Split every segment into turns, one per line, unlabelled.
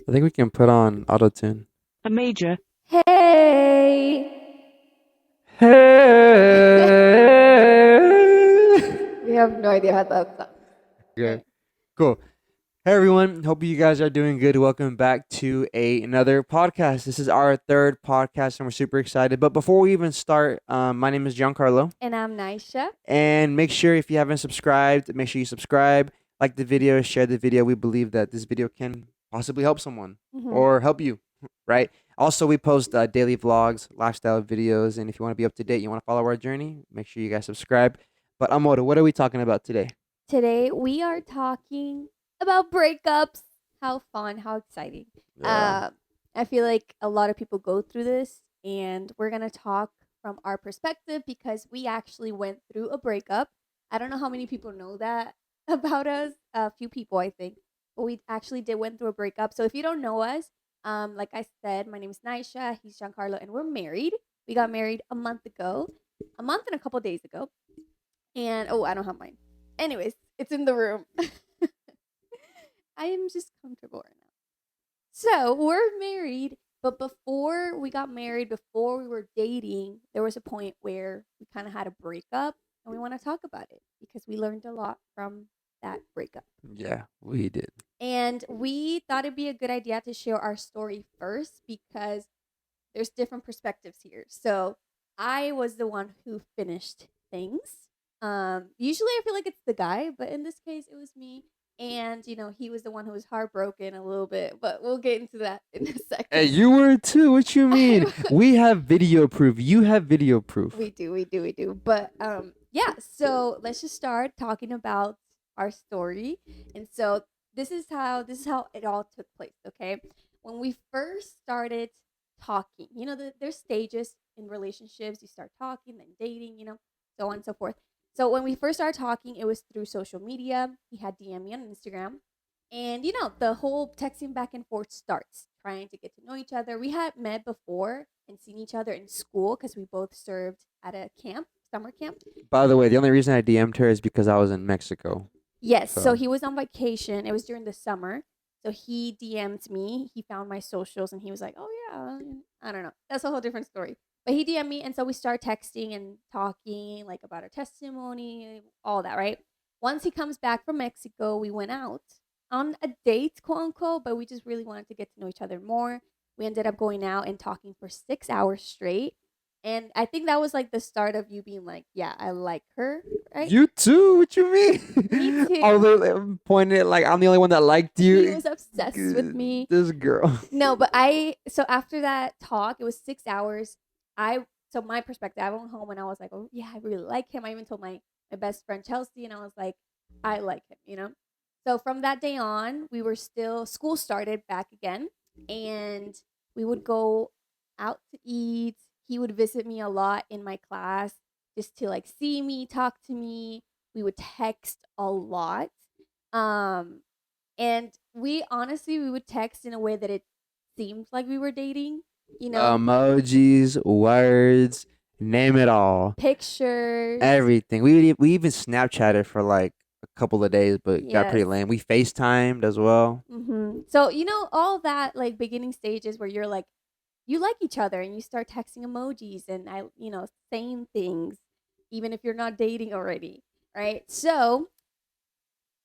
I think we can put on auto-tune.
A major.
Hey!
Hey!
We have no idea how that sounds.
Okay,
Okay.
cool. Hey everyone, hope you guys are doing good. Welcome back to another podcast. This is our third podcast and we're super excited. But before we even start, my name is Giancarlo.
And I'm Naisha.
And make sure if you haven't subscribed, make sure you subscribe, like the video, share the video. We believe that this video can possibly help someone
Mm-hmm.
or help you, right? Also, we post daily vlogs, lifestyle videos, and if you want to be up to date, you want to follow our journey, make sure you guys subscribe. But Amor, what are we talking about today?
Today we are talking about breakups. How fun, how exciting.
Yeah.
I feel like a lot of people go through this, and we're going to talk from our perspective because we actually went through a breakup. I don't know how many people know that about us. A few people, I think. But we actually did went through a breakup. So if you don't know us, like I said, my name is Naisha, he's Giancarlo, and we're married. We got married a month and a couple days ago. And oh, I don't have mine. Anyways, it's in the room. I am just comfortable right now. So we're married, but before we got married, before we were dating, there was a point where we kind of had a breakup, and we want to talk about it because we learned a lot from that breakup.
Yeah, we did.
And we thought it'd be a good idea to share our story first because there's different perspectives here. So I was the one who finished things. Usually I feel like it's the guy, but in this case it was me. And he was the one who was heartbroken a little bit, but we'll get into that in a
Hey,
second.
you were too. What you mean?
I
We have video proof. You have video proof.
we do. But yeah, so let's just start talking about our story. And so this is how it all took place, okay? When we first started talking, there's stages in relationships. You start talking, then dating, so on and so forth. So when we first started talking, it was through social media. He had DM me on Instagram. And the whole texting back and forth starts trying to get to know each other. We had met before and seen each other in school because we both served at a camp, summer camp.
By the way, the only reason I DM'd her is because I was in Mexico.
Yes, so
So
he was on vacation. It was during the summer. So he DM'd me. He found my socials and he was like, "Oh yeah, I don't know." That's a whole different story. But he DM'd me and so we started texting and talking like about our testimony, all that, right? Once he comes back from Mexico, we went out on a date, quote unquote, but we just really wanted to get to know each other more. We ended up going out and talking for 6 hours straight. And I think that was like the start of you being like, yeah, I like her, right?
you too. What you
Me
mean? I
too.
was literally pointing it like I'm the only one that liked
He
you.
was obsessed with me.
This girl.
No, but so after that talk, it was 6 hours. So my perspective, I went home and I was like, oh yeah, I really like him. I even told my best friend Chelsea, and I was like, I like him. So from that day on, we were still school started back again, and we would go out to eat. He would visit me a lot in my class just to like see me, talk to me. We would text a lot. Um, and we would text in a way that it seemed like we were dating, you know,
Emojis, words, name it all.
pictures.
Everything. We even Snapchatted for like a couple of days, but got pretty
Yes.
lame. We FaceTimed as well.
So, all that like beginning stages where you're like, you like each other and you start texting emojis and saying things, even if you're not dating already. Right. So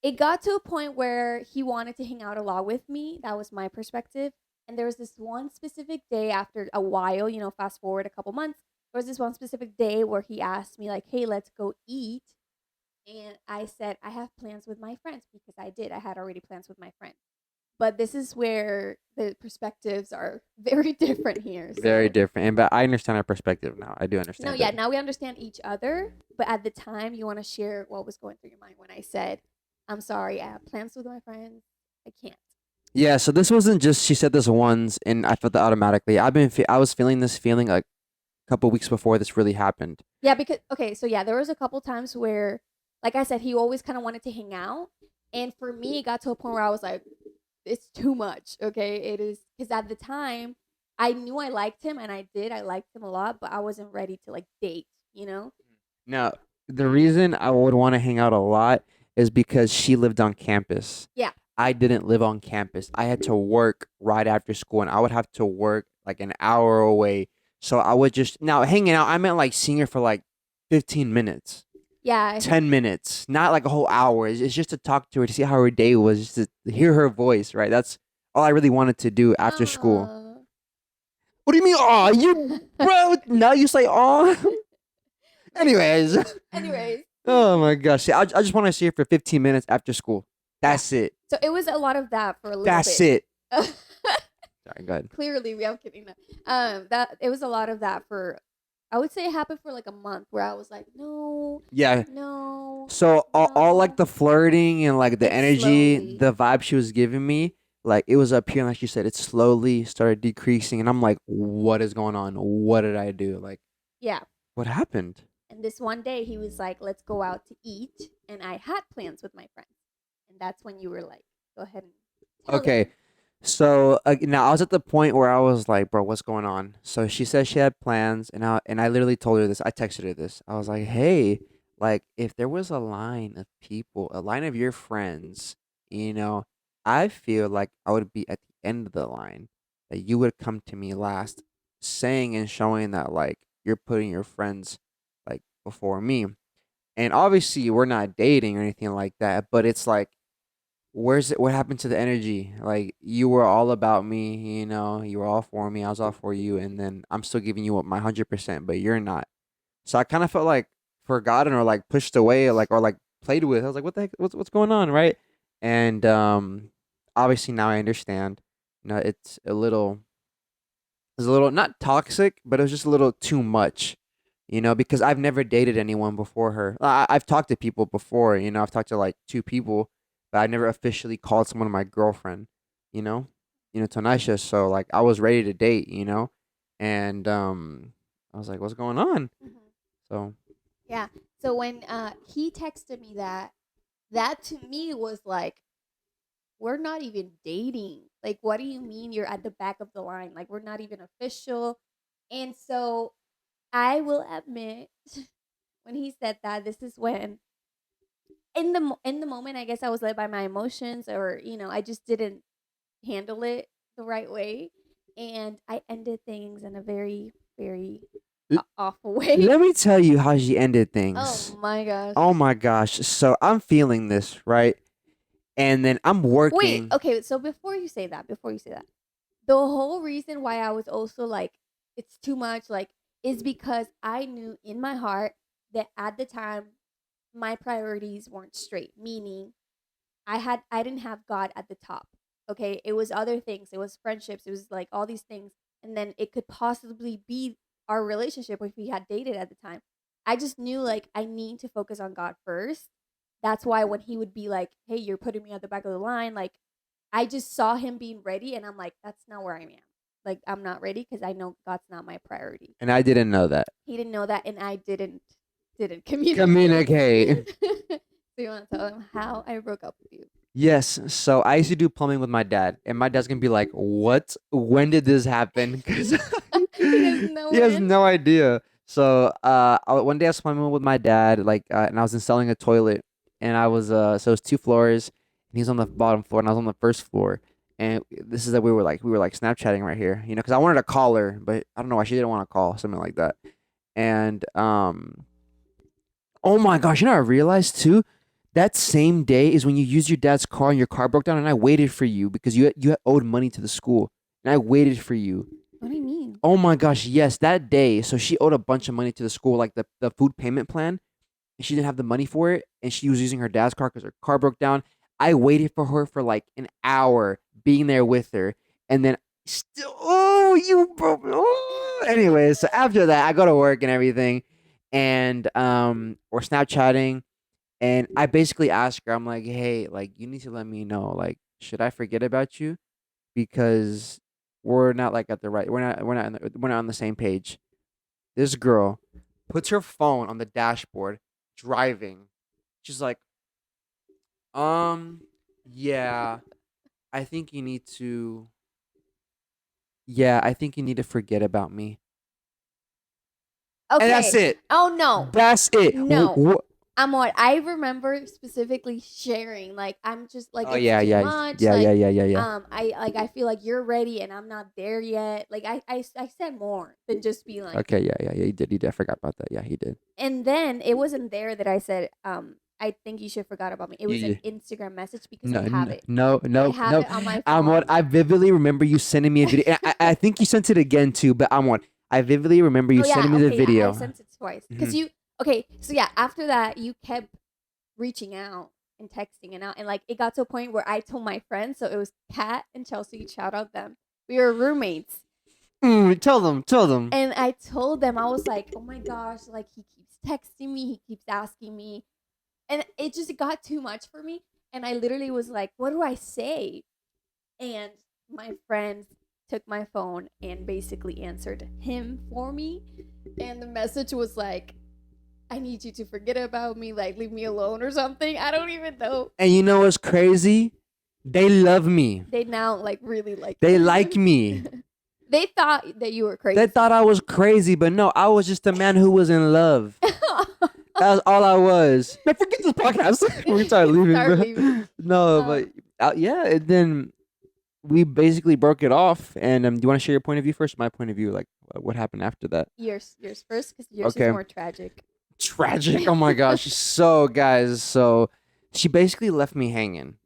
it got to a point where he wanted to hang out a lot with me. That was my perspective. And there was this one specific day after a while, fast forward a couple months, there was this one specific day where he asked me, like, hey, let's go eat. And I said, I have plans with my friends because I did. I had already plans with my friends. But this is where the perspectives are very different here.
Very
So,
different. And but I understand her perspective now. I do
no,
understand
yeah,
it.
now we understand each other. But at the time, you want to share what was going through your mind when I said, I'm sorry, I have plans with my friends. I can't.
Yeah, so this wasn't just she said this once and I felt that automatically. I was feeling this feeling like a couple weeks before this really happened.
Yeah, because okay, so yeah, there was a couple times where, like I said, he always kind of wanted to hang out, and for me, it got to a point where I was like, it's too much. Okay, it is because at the time, I knew I liked him, and I did. I liked him a lot, but I wasn't ready to like date. You know?
Now, the reason I would want to hang out a lot is because she lived on campus.
Yeah.
I didn't live on campus. I had to work right after school, and I would have to work like an hour away. So I would just now hanging out. I meant like seeing her for like 15 minutes,
Yeah.
10 minutes, not like a whole hour. It's just to talk to her, to see how her day was, just to hear her voice. Right. That's all I really wanted to do after school.
Uh,
What do you mean? Aw, you bro. Now you say aw.
like,
Anyways.
anyways.
Oh my gosh. See, I just want to see her for 15 minutes after school.
Yeah.
That's it.
So it was a lot of that for a little
That's
bit.
it. Sorry, go ahead.
Clearly, I'm kidding. That it was a lot of that for. I would say it happened for like a month where I was like, no,
Yeah.
no,
So all like
no.
the flirting and like the
And
energy,
slowly,
the vibe she was giving me, like it was up here, and like you said, it slowly started decreasing, and I'm like, what is going on? What did I do? Like,
yeah.
what happened?
And this one day, he was like, let's go out to eat, and I had plans with my friends, and that's when you were like, go ahead and tell
Okay,
them.
so now I was at the point where I was like, bro, what's going on? So she said she had plans, and I literally told her this. I texted her this. I was like, hey, like if there was a line of people, a line of your friends, you know, I feel like I would be at the end of the line. That you would come to me last, saying and showing that like you're putting your friends like before me. And obviously we're not dating or anything like that, but it's like where's it, what happened to the energy? Like you were all about me, you were all for me, I was all for you, and then I'm still giving you my 100%, but you're not. So I kind of felt like forgotten or like pushed away, or like played with. I was like, what the heck? What's going on, right? And obviously now I understand. It's a little not toxic, but it was just a little too much. Because I've never dated anyone before her. I've talked to people before. I've talked to like two people, but I never officially called someone my girlfriend. You know, Tonisha. So like I was ready to date. And I was like, what's going on?
Mhm.
So
Yeah. So when he texted me that, that to me was like, we're not even dating. Like, what do you mean you're at the back of the line? Like, we're not even official. And so I will admit, when he said that, this is when in the moment, I guess I was led by my emotions, or I just didn't handle it the right way, and I ended things in a very, very
l-
awful way.
let me tell you how she ended
Oh
things.
my gosh.
Oh my gosh. So I'm feeling this right, and then I'm
Wait,
working.
okay, so before you say that, the whole reason why I was also like, it's too much, like, is because I knew in my heart that at the time my priorities weren't straight, meaning I didn't have God at the top. Okay, it was other things. It was friendships. It was like all these things, and then it could possibly be our relationship if we had dated at the time. I just knew like I need to focus on God first. That's why when he would be like, "Hey, you're putting me at the back of the line," like I just saw him being ready, and I'm like, "That's not where I am. Like I'm not ready because I know God's not my priority."
And I didn't know that.
He didn't know that, and I didn't communicate.
Communicate.
So you want to tell him how I broke up with you?
Yes. So I used to do plumbing with my dad, and my dad's gonna be like, "What? When did this happen?" Because
He doesn't know
he has
when.
no idea. So one day I was plumbing with my dad, like, and I was installing a toilet, and I was so it was 2 floors, and he's on the bottom floor, and I was on the first floor. And this is that we were like Snapchatting right here, because I wanted to call her, but I don't know why she didn't want to call, something like that. And oh my gosh, I realized too, that same day is when you used your dad's car and your car broke down, and I waited for you because you had owed money to the school, and I waited for you.
What do you mean?
Oh my gosh, yes, that day. So she owed a bunch of money to the school, like the food payment plan, and she didn't have the money for it, and she was using her dad's car because her car broke down. I waited for her for like an hour, being there with her, and then still, oh, you broke. Oh. Anyways, so after that, I go to work and everything, and we're Snapchatting, and I basically asked her, I'm like, hey, like you need to let me know, like, should I forget about you because we're not like at the right, we're not on the same page. This girl puts her phone on the dashboard, driving. She's like, yeah, I think you need to, yeah, I think you need to forget about me. And that's
Okay.
it.
Oh no.
That's it.
No. I'm what I remember specifically sharing. Like I'm just like
Oh
it's
yeah,
too
yeah,
much.
yeah, yeah, yeah, yeah, yeah.
I feel like you're ready and I'm not there yet. Like I said more than just being like.
Okay, yeah, yeah, yeah. He did. He did. I forgot about that. Yeah, he did.
And then it wasn't there that I said, I think you should forgot about me. It
Yeah,
was an
yeah.
Instagram message because
No,
I have it.
no,
I
no,
have
no.
it on my
I'm what
phone.
I vividly remember you sending me a video. And I think you sent it again too. But I'm what I vividly remember you
Oh yeah,
sending me the
okay, yeah, I
video.
sent it twice because
Mhm.
you. Okay, so yeah, after that you kept reaching out and texting and like it got to a point where I told my friends, so it was Kat and Chelsea. Shout out them. We were roommates,
Tell them, tell them.
and I told them I was like, oh my gosh, like he keeps texting me, he keeps asking me, and it just got too much for me. And I literally was like, what do I say? And my friends took my phone and basically answered him for me. And the message was like, I need you to forget about me, like leave me alone or something. I don't even know.
And you know what's crazy? They love me.
They now like really like
They like
him.
me.
They thought that you were
They
crazy.
thought I was crazy, but no, I was just a man who was in love. That was all I was. Man, forget this podcast. We start leaving,
Start
bro.
leaving.
No, but
Um,
yeah, and then we basically broke it off. And do you want to share your point of view first? My point of view, like what happened after that?
yours first because yours is
Okay,
more tragic.
tragic. Oh my gosh. So guys, so she basically left me hanging.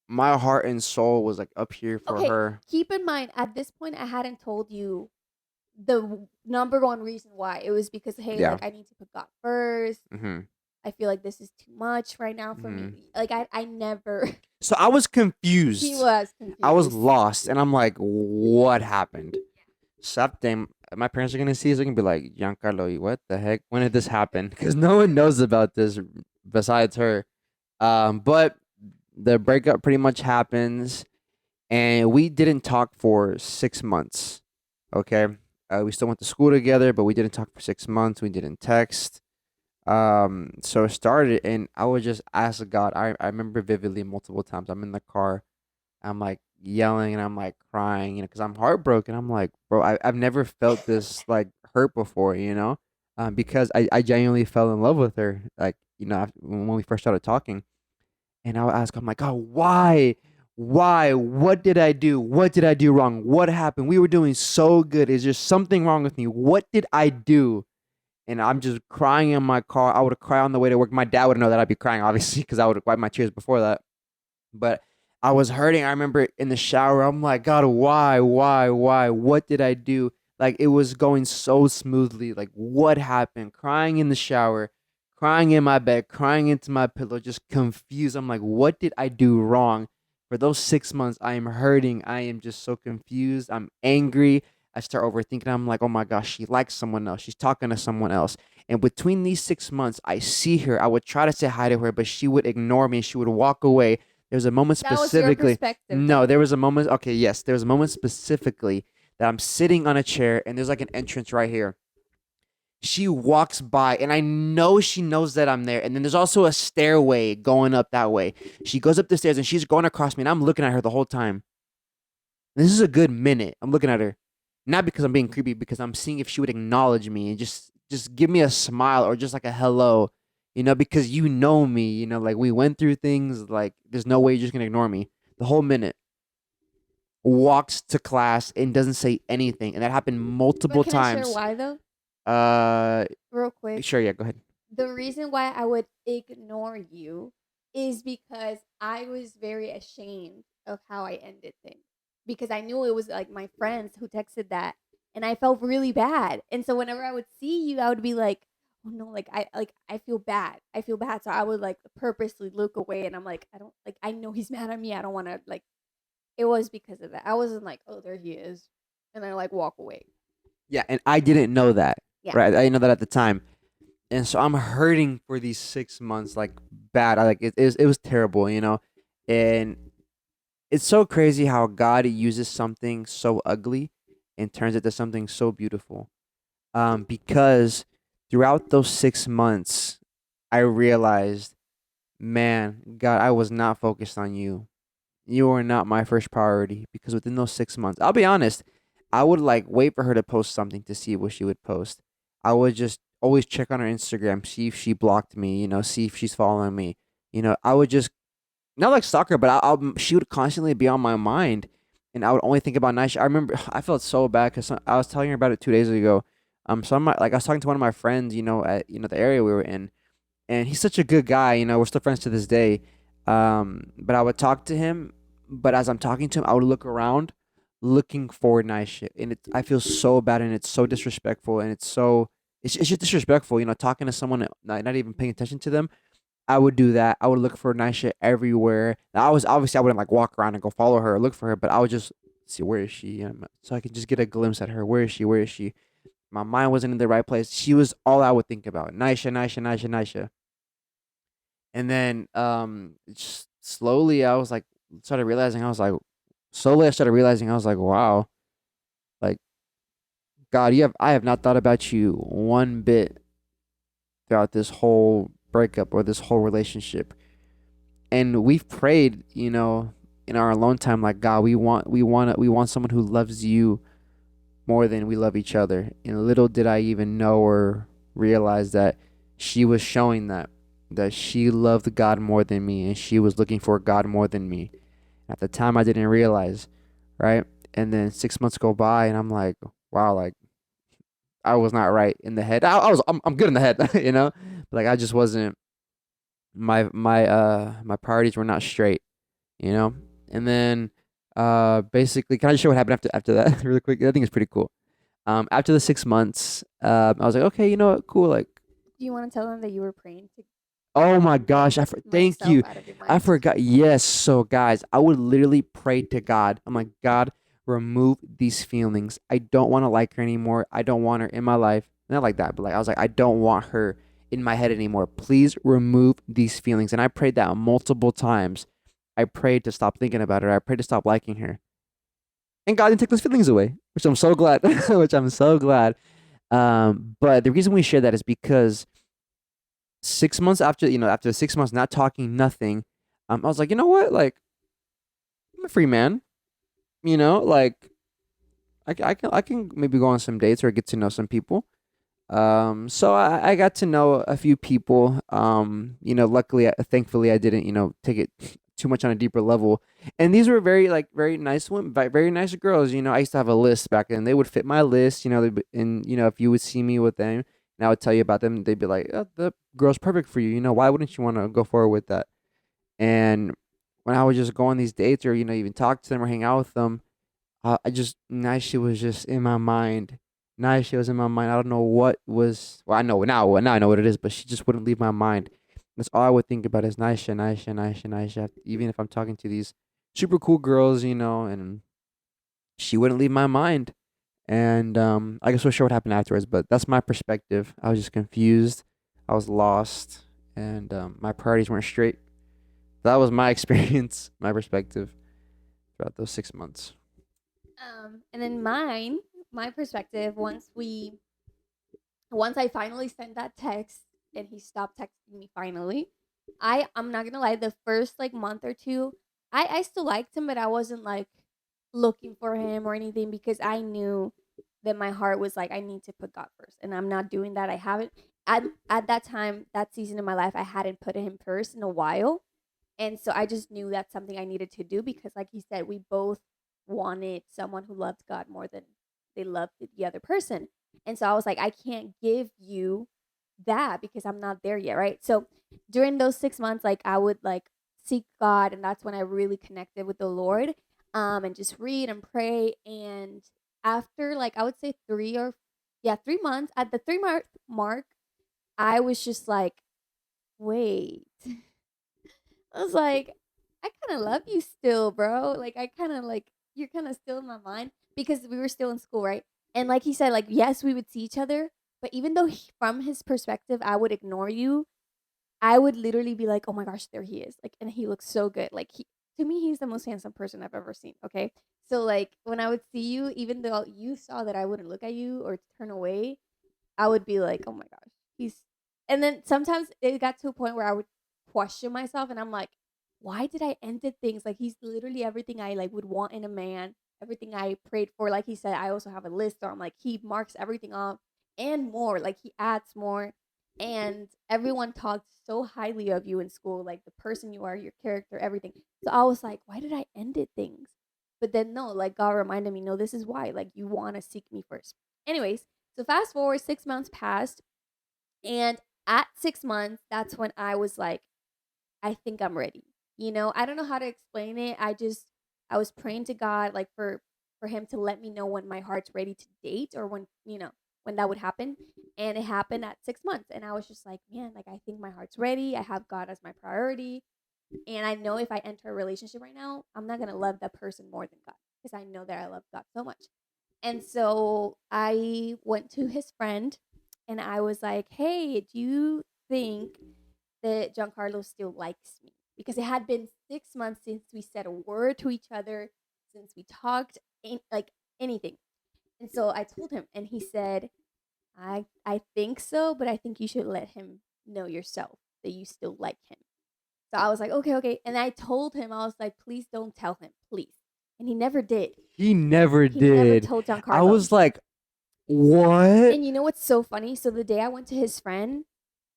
My heart and soul was like up here for
Okay,
her.
keep in mind at this point I hadn't told you the number one reason why. It was because hey,
Yeah.
like I need to put God first.
hmm
I feel like this is too much right now for
hmm
me. Like I never.
So I was
He
confused.
was
I was
confused.
lost, and I'm like, what happened? Something my parents are gonna see is they're gonna be like, Giancarlo, what the heck? When did this happen? Because no one knows about this besides her. But the breakup pretty much happens, and we didn't talk for 6 months. Okay, we still went to school together, but we didn't talk for 6 months. We didn't text. So it started, and I would just ask God. I remember vividly multiple times. I'm in the car, I'm like yelling and I'm like crying, because I'm heartbroken. I'm like, bro, I've never felt this like hurt before, because I genuinely fell in love with her, like, when we first started talking. And I'll ask, I'm like, oh, why? Why? What did I do? What did I do wrong? What happened? We were doing so good. Is there something wrong with me? What did I do? And I'm just crying in my car. I would cry on the way to work. My dad would know that I'd be crying, obviously, because I would wipe my tears before that. But I was hurting. I remember in the shower, I'm like, God, why? What did I do? Like, it was going so smoothly. Like, what happened? Crying in the shower, crying in my bed, crying into my pillow, just confused. I'm like, what did I do wrong? For those 6 months, I am hurting. I am just so confused. I'm angry. I start overthinking. I'm like, oh my gosh, she likes someone else. She's talking to someone else. And between these 6 months, I see her. I would try to say hi to her, but she would ignore me. She would walk away. There's a moment
That was your
specifically.
perspective,
No,
though.
there was a moment. Okay, yes, there was a moment specifically that I'm sitting on a chair and there's like an entrance right here. She walks by and I know she knows that I'm there. And then there's also a stairway going up that way. She goes up the stairs and she's going across me and I'm looking at her the whole time. This is a good minute. I'm looking at her. Not because I'm being creepy, because I'm seeing if she would acknowledge me and just give me a smile or just like a hello, because you know me, like we went through things, like there's no way you're just gonna ignore me. The whole minute. Walks to class and doesn't say anything. And that happened
But
multiple
can I share
times.
why though?
Uh
Real quick.
sure, yeah, go ahead.
The reason why I would ignore you is because I was very ashamed of how I ended things. Because I knew it was like my friends who texted that and I felt really bad. And so whenever I would see you, I would be like, oh no, I feel bad. I feel bad. So I would like purposely look away and I'm like, I don't like I know he's mad at me. I don't wanna like it was because of that. I wasn't like, oh there he is. And I like walk away.
Yeah, and I didn't know that.
Yeah.
Right. I didn't know that at the time. And so I'm hurting for these 6 months, like bad. I like it was terrible. And it's so crazy how God uses something so ugly and turns it to something so beautiful. Because throughout those 6 months, I realized, man, God, I was not focused on you. You were not my first priority, because within those 6 months, I'll be honest, I would like wait for her to post something to see what she would post. I would just always check on her Instagram, see if she blocked me, see if she's following me. I would just not like stalk her, but she would constantly be on my mind, and I would only think about night. I remember I felt so bad because I was telling her about it 2 days ago. Like I was talking to one of my friends, at the area we were in, and he's such a good guy. We're still friends to this day. But I would talk to him, but as I'm talking to him, I would look around, looking for nice shit, and I feel so bad, and it's so disrespectful, and it's just disrespectful. Talking to someone, not even paying attention to them. I would do that. I would look for nice shit everywhere. Now, I wouldn't like walk around and go follow her or look for her, but I would just see where is she, so I could just get a glimpse at her. Where is she? Where is she? My mind wasn't in the right place. She was all I would think about. Nisha, Nisha, Nisha, Nisha. And then just slowly started realizing I started realizing I was like, wow, like God, I have not thought about you one bit throughout this whole breakup or this whole relationship. And we've prayed, in our alone time, like God, we want someone who loves you more than we love each other. And little did I even know or realize that she was showing that she loved God more than me, and she was looking for God more than me. At the time, I didn't realize, right? And then 6 months go by, and I'm like, wow, like I was not right in the head. I'm good in the head, but like I just wasn't. My priorities were not straight, you know. And then basically, can I just show what happened after that really quick? I think it's pretty cool. After the 6 months, I was like, okay, you know what, cool, like.
Do you want to tell them that you were praying to
Oh my
remove
gosh, thank
myself
you.
out of your
I
mind?
forgot. Yes, so guys, I would literally pray to God. I'm like, God, remove these feelings. I don't want to like her anymore. I don't want her in my life. Not like that, but like I was like, I don't want her in my head anymore. Please remove these feelings. And I prayed that multiple times. I prayed to stop thinking about her. I prayed to stop liking her. And God didn't take those feelings away, which I'm so glad. Which I'm so glad. But the reason we share that is because 6 months after, after 6 months not talking, nothing, I was like, you know what, like I'm a free man, like I can maybe go on some dates or get to know some people. So I got to know a few people. Luckily, thankfully, I didn't, take it too much on a deeper level. And these were very nice women, very nice girls. I used to have a list back then. They would fit my list. And if you would see me with them, and I would tell you about them, they'd be like, oh, "The girl's perfect for you. Why wouldn't you want to go forward with that?" And when I would just go on these dates or even talk to them or hang out with them, I just night shit was just in my mind. Night shit was in my mind. I don't know what was. Well, I know now. Now I know what it is, but she just wouldn't leave my mind. That's all I would think about is Nisha, Nisha, Nisha, Nisha. Even if I'm talking to these super cool girls, and she wouldn't leave my mind. And I guess we'll show what happened afterwards. But that's my perspective. I was just confused. I was lost, and my priorities weren't straight. That was my experience, my perspective throughout those 6 months.
And then my perspective, once I finally sent that text and he stopped texting me finally, I'm not gonna lie, the first like month or two, I still liked him, but I wasn't like looking for him or anything because I knew that my heart was like I need to put God first, and I'm not doing that. I haven't at that time, that season in my life, I hadn't put him first in a while, and so I just knew that's something I needed to do because, like he said, we both wanted someone who loved God more than they loved the other person. And so I was like, I can't give you that because I'm not there yet, right? So during those 6 months, like I would like seek God, and that's when I really connected with the Lord, and just read and pray. And after like I would say 3 months, at the 3 month mark, I was just like, wait. I was like, I kind of love you still, bro. Like, I kind of like, you're kind of still in my mind because we were still in school, right? And like he said, like, yes, we would see each other, but even though from his perspective, I would ignore you, I would literally be like, oh my gosh, there he is. Like, and he looks so good. Like, to me, he's the most handsome person I've ever seen. Okay. So, like, when I would see you, even though you saw that I wouldn't look at you or turn away, I would be like, oh my gosh, he's. And then sometimes it got to a point where I would question myself, and I'm like, why did I ended things? Like he's literally everything I like would want in a man, everything I prayed for. Like he said, I also have a list, or I'm like he marks everything off, and more. Like he adds more, and everyone talked so highly of you in school, like the person you are, your character, everything. So I was like, why did I end it things? But then no, like God reminded me, no, this is why. Like you want to seek me first. Anyways, so fast forward 6 months passed, and at 6 months, that's when I was like, I think I'm ready. I don't know how to explain it. I was praying to God like for him to let me know when my heart's ready to date, or when that would happen. And it happened at 6 months. And I was just like, man, like I think my heart's ready. I have God as my priority. And I know if I enter a relationship right now, I'm not gonna love that person more than God, because I know that I love God so much. And so I went to his friend and I was like, hey, do you think that Giancarlo still likes me? Because it had been 6 months since we said a word to each other, since we talked, like anything. And so I told him, and he said, I think so, but I think you should let him know yourself that you still like him. So I was like, okay, okay. And I told him, I was like, please don't tell him, please. And he never did.
He never
He never
did.
told
I
Giancarlo.
was like, what?
And you know what's so funny? So the day I went to his friend,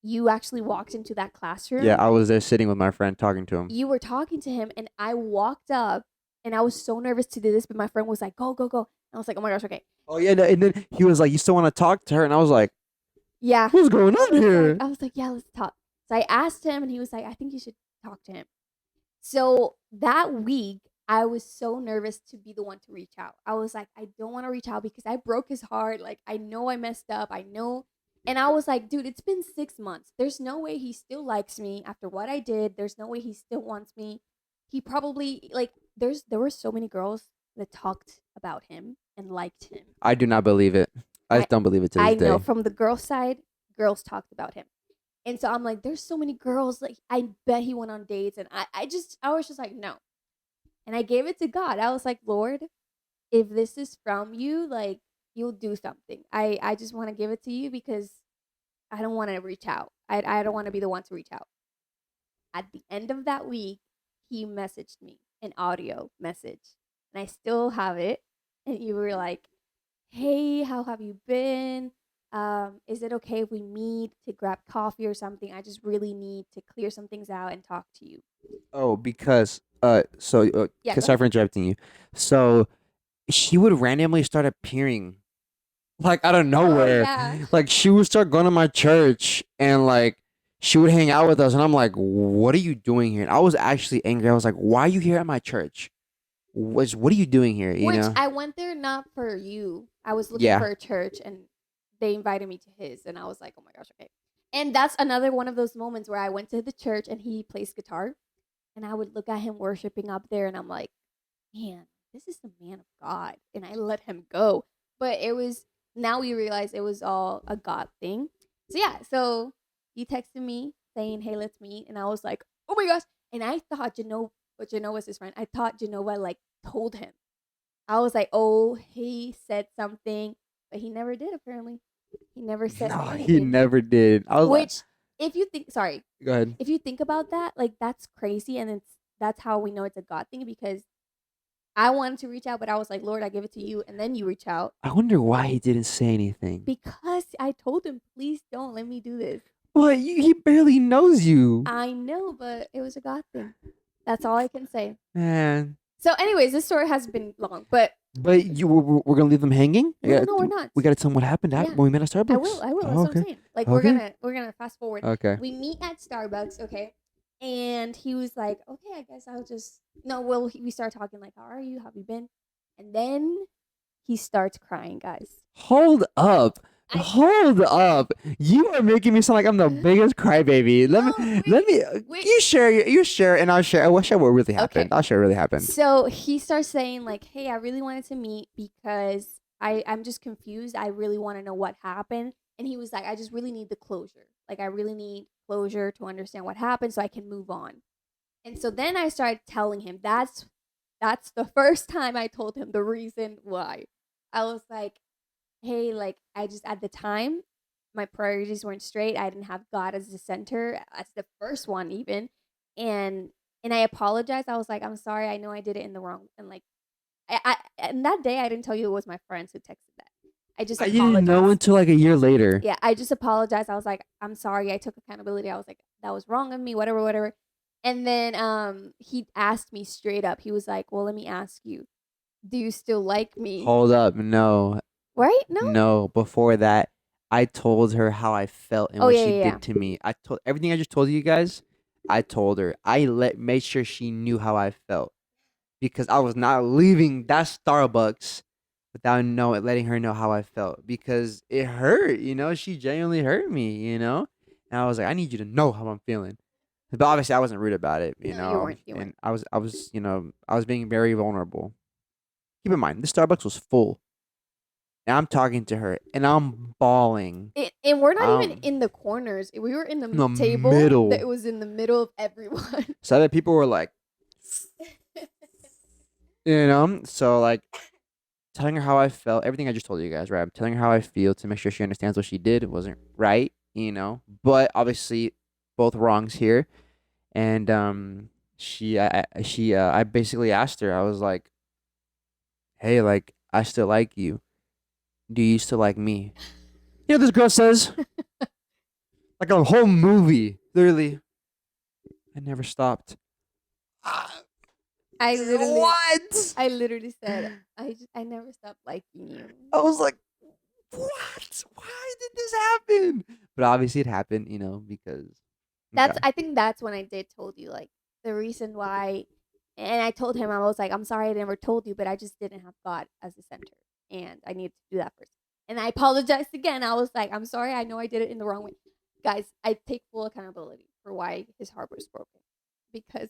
you actually walked into that
Yeah,
classroom.
I was there sitting with my friend talking to him.
You were talking to him, and I walked up, and I was so nervous to do this, but my friend was like, go, go, go. And I was like, oh my gosh, okay.
Oh yeah, no, and then he was like, "You still want to talk to her?" And I was like,
Yeah.
"What's going
I
on
was like,
here?"
yeah, let's talk. So I asked him, and he was like, I think you should talk to him. So that week, I was so nervous to be the one to reach out. I was like, I don't want to reach out because I broke his heart. Like, I know I messed up. I know. And I was like, dude, it's been 6 months. There's no way he still likes me after what I did. There's no way he still wants me. He probably, like, there were so many girls that talked about him and liked him.
I do not believe it. I
I
just don't believe it to
I
this
know
day.
from the girl side, girls talked about him. And so I'm like, there's so many girls. Like, I bet he went on dates. And I was just like, no. And I gave it to God. I was like, Lord, if this is from you, like, you'll do something. I just want to give it to you because I don't want to reach out. I don't want to be the one to reach out. At the end of that week, he messaged me an audio message, and I still have it. And you were like, hey, how have you been? Is it okay if we meet to grab coffee or something? I just really need to clear some things out and talk to you.
Oh, because
Yeah, go
sorry
ahead.
for interrupting you. So she would randomly start appearing like out of
Oh,
nowhere.
yeah.
Like she would start going to my church and like she would hang out with us, and I'm like, "What are you doing here?" And I was actually angry. I was like, "Why are you here at my church? What are you doing here?" You
Which
know?
I went there not for you. I was looking
Yeah.
for a church, and they invited me to his, and I was like, "Oh my gosh, okay." And that's another one of those moments where I went to the church and he plays guitar, and I would look at him worshiping up there, and I'm like, "Man, this is the man of God." And I let him go. But it was, now we realize it was all a God thing. So yeah, so he texted me saying, "Hey, let's meet." And I was like, "Oh my gosh." And I thought Janelle was his friend. I thought Janova like told him. I was like, "Oh, he said something," but he never did. Apparently, he never said
No, he
anything.
never did. I was like,
Which, if you think, sorry,
"Go ahead."
if you think about that, like that's crazy, and that's how we know it's a God thing, because I wanted to reach out, but I was like, Lord, I give it to you, and then you reach out,
I wonder why he didn't say anything.
because I told him, please don't let me do this.
Well, he barely knows you,
I know, but it was a God thing. That's all I can say.
man.
So, anyways, this story has been long, but
But we're gonna leave them hanging.
no, no, we're not.
We gotta tell them what happened
Yeah,
when we met at
I will.
Starbucks.
I will.
Oh,
That's what I'm
okay.
saying. Like
Okay.
we're gonna fast forward.
Okay.
We meet at Starbucks, okay? And he was like, "Okay, I guess I'll just no." Well, we start talking like, "How are you? How have you been?" And then he starts crying, guys.
Hold up.
I
Hold up. You are making me sound like I'm the biggest crybaby.
no
Let me
wait.
you share and I'll share. I'll share what really happened.
Okay,
I'll share what really happened.
so he starts saying like, "Hey, I really wanted to meet because I'm just confused. I really want to know what happened." And he was like, "I just really need the closure. Like I really need closure to understand what happened so I can move on." And so then I started telling him, that's the first time I told him the reason why. I was like, "Hey, like I just at the time my priorities weren't straight. I didn't have God as the center, as the first one even." And I apologized. I was like, "I'm sorry. I know I did it in the wrong." And like and that day I didn't tell you it was my friends who texted that. I just
I didn't know
apologized.
until like a year later.
Yeah, I just apologized. I was like, I'm sorry. I took accountability. I was like, that was wrong of me, whatever, whatever. And then he asked me straight up. He was like, well, let me ask you, do you still like me?
Hold up, no,
Right? No?
no. Before that, I told her how I felt and
Oh,
what
yeah,
she
yeah, yeah.
did to me. I told everything I just told you guys. I told her. Made sure she knew how I felt because I was not leaving that Starbucks without letting her know how I felt because it hurt. She genuinely hurt me. And I was like, I need you to know how I'm feeling. But obviously, I wasn't rude about it.
No, you weren't. You
And
weren't.
I was being very vulnerable. Keep in mind, the Starbucks was full. And I'm talking to her, and I'm bawling.
And we're not even
I'm
in the corners. We were in
in
the
the
table that
middle.
it was in the middle of everyone.
So that people were like, so like telling her how I felt, everything I just told you guys, right? I'm telling her how I feel to make sure she understands what she did wasn't right. But obviously, both wrongs here. And I basically asked her, I was like, hey, like, I still like you. Do you still like me? This girl says, like a whole movie, literally. I never stopped.
I literally,
What?
I literally said, I never stopped liking you.
I was like, what? Why did this happen? But obviously it happened, because
That's,
okay.
I think that's when I did told you like the reason why. And I told him, I was like, I'm sorry I never told you, but I just didn't have God as the center, and I needed to do that first. And I apologized again. I was like, I'm sorry. I know I did it in the wrong way, guys. I take full accountability for why his heart was broken, because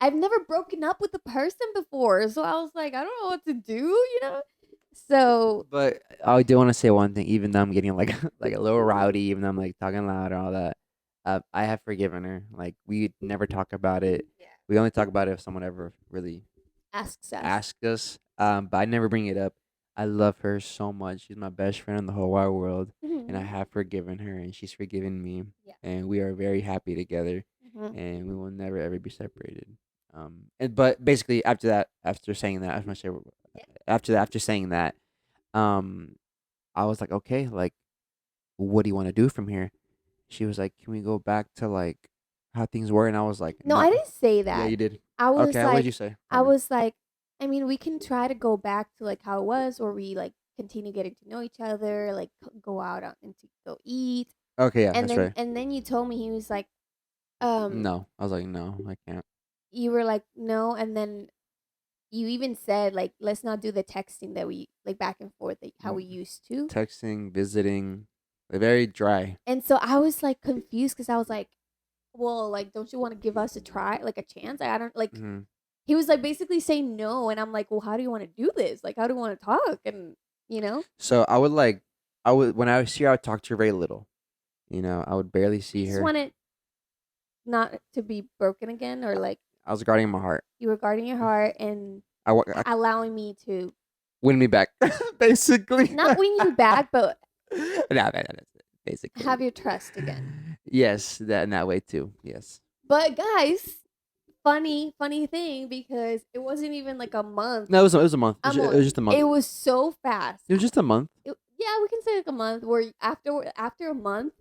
I've never broken up with a person before, so I was like, I don't know what to do. So
But I do want to say one thing, even though I'm getting like like a little rowdy, even though I'm like talking loud and all that. I have forgiven her. Like we never talk about it.
yeah,
We only talk about it if someone ever really
asks us.
ask us. But I never bring it up. I love her so much. She's my best friend in the whole wide world, and I
Mhm.
have forgiven her, and she's forgiven me,
Yeah.
and we are very happy together,
Mhm.
and we will never ever be separated. But basically after that, after saying that, I was gonna say
Yeah.
after saying that, um, I was like, okay, like, what do you want to do from here? She was like, can we go back to like how things were? And I was like,
No,
no.
I didn't say
Yeah,
that.
you did.
I was
Okay, what did
like,
you say? Tell
I
me.
was like, I mean, we can try to go back to like how it was, or we like continue getting to know each other, like go out and to go eat.
Okay, yeah,
And
that's
then
right.
and then you told me, he was like, um,
No, I was like, no, I can't.
you were like no, and then you even said like, let's not do the texting that we like back and forth, like how
Mm,
we used to.
Texting, visiting, very dry.
And so I was like confused because I was like, well, like, don't you want to give us a try, like a chance? I don't like.
Hmm.
He was like basically saying no, and I'm like, well, how do you want to do this? Like, how do you want to talk? And
So I would when I was here, I would talk to her very little. I would barely
you
see
just
her.
want it not to be broken again, or like
I was guarding my heart.
you were guarding your heart and
I
allowing me to
win me back, basically.
not win you back, but
No, that's it, basically.
have your trust again.
Yes, that in that way too. Yes.
But guys, funny thing, because it wasn't even like a month.
No, it was a month.
A
It was
month.
just a month.
It was so fast.
It was just a month.
Yeah, we can say like a month. Where after a month,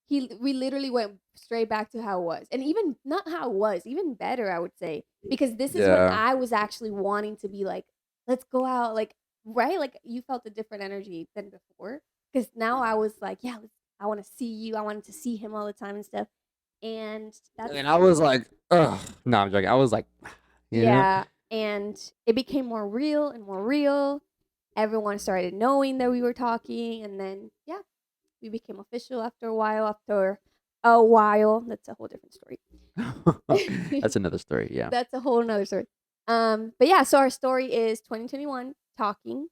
we literally went straight back to how it was, and even not how it was, even better, I would say, because this is when
Yeah.
I was actually wanting to be like, let's go out, like right, like you felt a different energy than before, because now I was like, yeah, I want to see you, I wanted to see him all the time and stuff, and
And
that's
then I was like, ugh. No, I'm joking. I was like, you know.
yeah, and it became more real and more real. Everyone started knowing that we were talking, and then yeah, we became official after a while. After a while, that's a whole different story.
That's another story. Yeah.
That's a whole nother story. But yeah, so our story is 2021 talking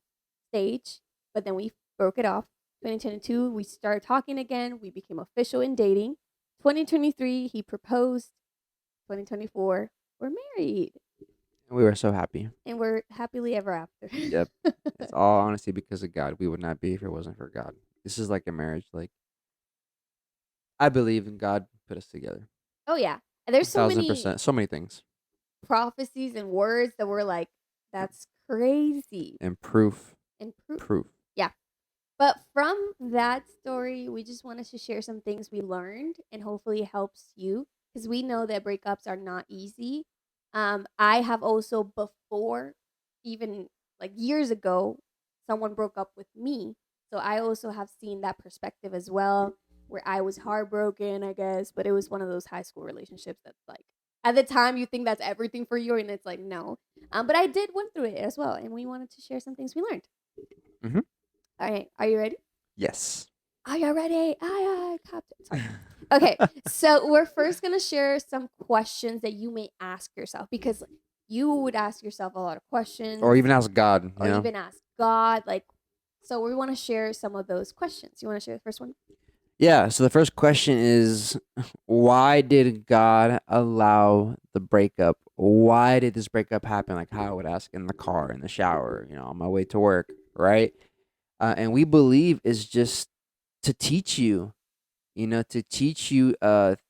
stage, but then we broke it off. 2022, we started talking again. We became official in dating. 2023, he proposed. 2024, we're married,
We were so happy.
and we're happily ever after.
Yep. It's all honestly because of God. We would not be if it wasn't for God. This is like a marriage. Like I believe in God put us together.
Oh yeah, and
A
there's so
thousand
many
percent. So many things.
prophecies and words that were like, that's crazy.
And proof.
And proof.
Proof.
Yeah, But from that story, we just wanted to share some things we learned and hopefully it helps you because we know that breakups are not easy. I have also before, even like years ago, someone broke up with me. So I also have seen that perspective as well, where I was heartbroken, I guess, but it was one of those high school relationships that's like, at the time you think that's everything for you, and it's like, no. But I did went through it as well, and we wanted to share some things we learned.
Hmm.
All right, are you ready?
Yes.
Are you ready? Aye, aye, Captain. Sorry. Okay, so we're first gonna share some questions that you may ask yourself because you would ask yourself a lot of
Or
questions
even ask God, you
or
know?
even ask God. Like, so we want to share some of those questions. You want to share the first one?
Yeah, so the first question is, why did God allow the breakup? Why did this breakup happen? Like how I would ask in the car, in the shower, on my way to work, right? And we believe is just to teach you, to teach you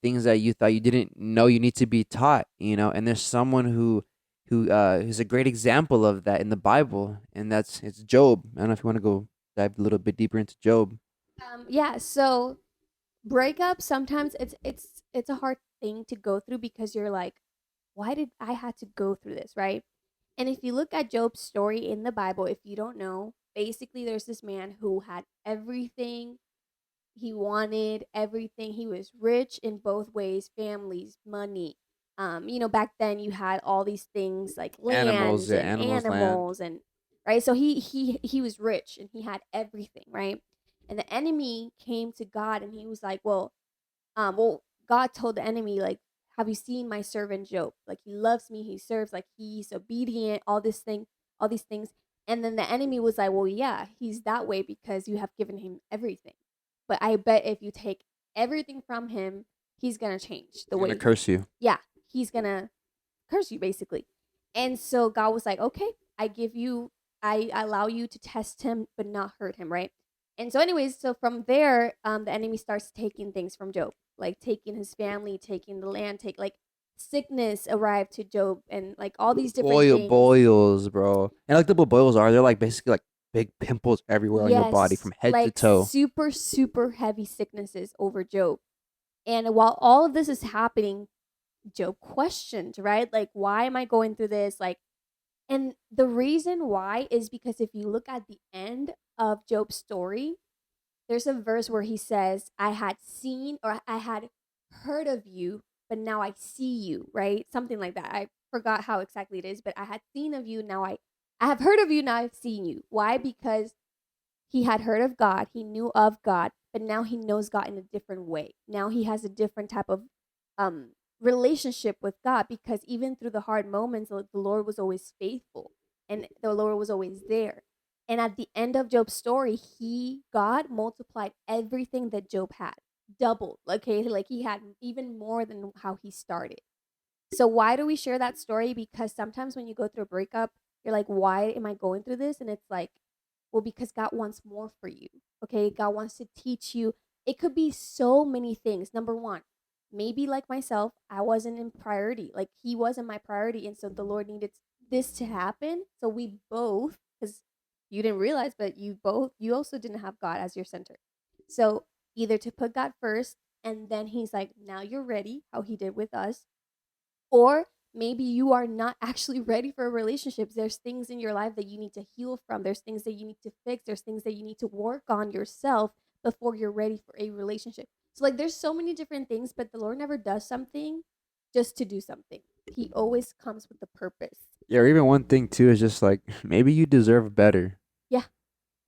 things that you thought you didn't know you need to be taught, and there's someone who's a great example of that in the Bible, and it's Job. I don't know if you want to go dive a little bit deeper into Job.
Yeah. So breakup sometimes it's a hard thing to go through because you're like, why did I had to go through this, right? And if you look at Job's story in the Bible, if you don't know, basically there's this man who had everything he wanted, everything. He was rich in both ways, families, money. Back then you had all these things like
Animals,
lands
yeah,
and
animals, land.
animals and right. So he was rich and he had everything, right? And the enemy came to God and he was like, well, God told the enemy, like, have you seen my servant Job? Like, he loves me, he serves, like, he's obedient, all these things. And then the enemy was like, well, yeah, he's that way because you have given him everything. But I bet if you take everything from him, he's gonna change the
He's gonna
way,
curse you.
yeah, he's gonna curse you basically. And so God was like, okay, I allow you to test him, but not hurt him, right? And so, anyways, so from there, the enemy starts taking things from Job, like taking his family, taking the land, take like sickness arrived to Job, and like all these different things.
Boils, bro. And like the boils are, they're like basically like big pimples everywhere on your body
Yes,
from head to
like
toe.
super, super heavy sicknesses over Job. And while all of this is happening, Job questioned, right? Like, why am I going through this? Like, and the reason why is because if you look at the end of Job's story, there's a verse where he says, I had seen or I had heard of you, but now I see you, right? Something like that. I forgot how exactly it is, but I had seen of you, I have heard of you, now I've seen you. Why? Because he had heard of God, he knew of God, but now he knows God in a different way. Now he has a different type of um relationship with God because even through the hard moments, the Lord was always faithful and the Lord was always there. And at the end of Job's story, God multiplied everything that Job had, doubled. Okay, like he had even more than how he started. So why do we share that story? Because sometimes when you go through a breakup, you're like, why am I going through this? And it's like, well, because God wants more for you. Okay. God wants to teach you. It could be so many things. Number one, maybe like myself, I wasn't in priority. Like he wasn't my priority. And so the Lord needed this to happen. So we both, because you didn't realize, but you also didn't have God as your center. So either to put God first, and then he's like, now you're ready, how he did with us, or maybe you are not actually ready for a relationship. There's things in your life that you need to heal from. There's things that you need to fix. There's things that you need to work on yourself before you're ready for a relationship. So like there's so many different things, but the Lord never does something just to do something. He always comes with a purpose.
Yeah, or even one thing too is just like maybe you deserve better.
Yeah.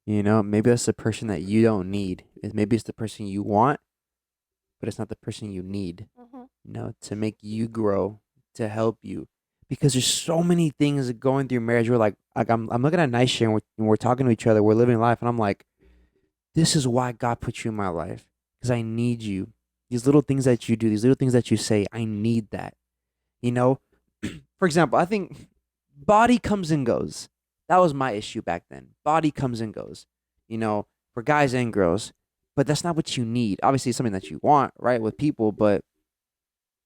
Maybe that's the person that you don't need. Maybe it's the person you want, but it's not the person you need.
Mm-hmm.
To make you grow, to help you, because there's so many things going through marriage. We're like I'm looking at Nice and we're talking to each other. We're living life, and I'm like, this is why God put you in my life, because I need you. These little things that you do, these little things that you say, I need that. You know, for example, I think body comes and goes. That was my issue back then. Body comes and goes, for guys and girls. But that's not what you need. Obviously, it's something that you want, right, with people, but